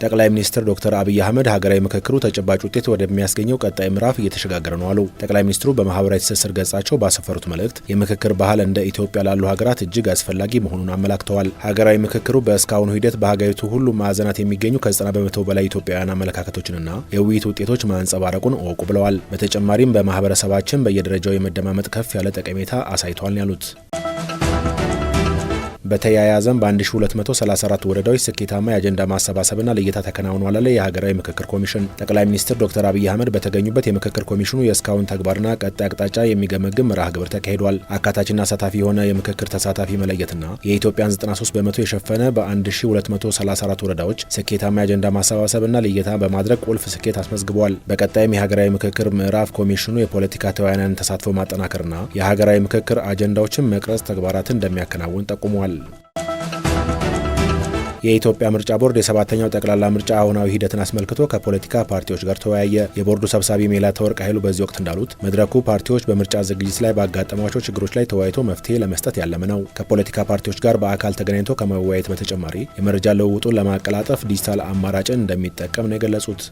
ጠቅላይ ሚኒስትር ዶክተር አብይ አህመድ ሀገራዊ ምክክሩ ተጨባጭ ውጤት ወደሚያስገኘው ቀጣይ ምዕራፍ እየተሸጋገረ ነው አሉ። ጠቅላይ ሚኒስትሩ በማህበራዊ ትስስር ገጻቸው ባሰፈሩት መልእክት የምክክር ባህል እንደ ኢትዮጵያ ላሉ ሀገራት እጅግ አስፈላጊ መሆኑን አመላክተዋል። ሀገራዊ ምክክሩ በእስካሁኑ ሂደት በሀገሪቱ ሁሉም ማዕዘናት የሚገኙ ከ90 በመቶ በላይ ኢትዮጵያውያን አመለካከቶችንና የውይይት ውጤቶች ማንጸባረቁን እወቁ ብለዋል። በተጨማሪም በማህበረሰባችን በየደረጃው የመደማመጥ ከፍ ያለ ጠቀሜታ አሳይቷል ያሉት በተያያዘም በ1234 ወረዳዎች ስኬታማ የአጀንዳ ማሰባሰብና ልየታ ተከናውኗል አለ የሀገራዊ ምክክር ኮሚሽን። ጠቅላይ ሚኒስትር ዶክተር አብይ አህመድ በተገኙበት የምክክር ኮሚሽኑ የእስካሁን ተግባርና ቀጣይ አቅጣጫ የሚገመግም መርሃ ግብር ተካሂዷል። አካታችና አሳታፊ የሆነ የምክክር ተሳታፊ መለየትና የኢትዮጵያን 93 በመቶ የሸፈነ በ1234 ወረዳዎች ስኬታማ የአጀንዳ ማሰባሰብና ልየታ በማድረግ ቁልፍ ስኬት አስመዝግቧል። በቀጣይም የሀገራዊ ምክክር ምዕራፍ ኮሚሽኑ የፖለቲካ ተወያዮችን ተሳትፎ ማጠናከርና የሀገራዊ ምክክር አጀንዳዎችን መቅረጽ ተግባራትን እንደሚያከናውን ጠቁሟል። የኢትዮጵያ ምርጫ ቦርድ የሰባተኛው ጠቅላላ ምርጫ አሁናዊ ሂደትን አስመልክቶ ከፖለቲካ ፓርቲዎች ጋር ተወያየ። የቦርዱ ሰብሳቢ ሜላተወርቅ ኃይሉ በዚህ ወቅት እንዳሉት መድረኩ ፓርቲዎች በምርጫ ዝግጅት ላይ ባጋጠሟቸው ችግሮች ላይ ተወያይቶ መፍትሄ ለመስጠት ያለመ ነው። ከፖለቲካ ፓርቲዎች ጋር በአካል ተገናኝቶ ከመወያየት በተጨማሪ የመረጃ ልውውጡን ለማቀላጠፍ ዲጂታል አማራጭን እንደሚጠቀም ነው የገለጹት።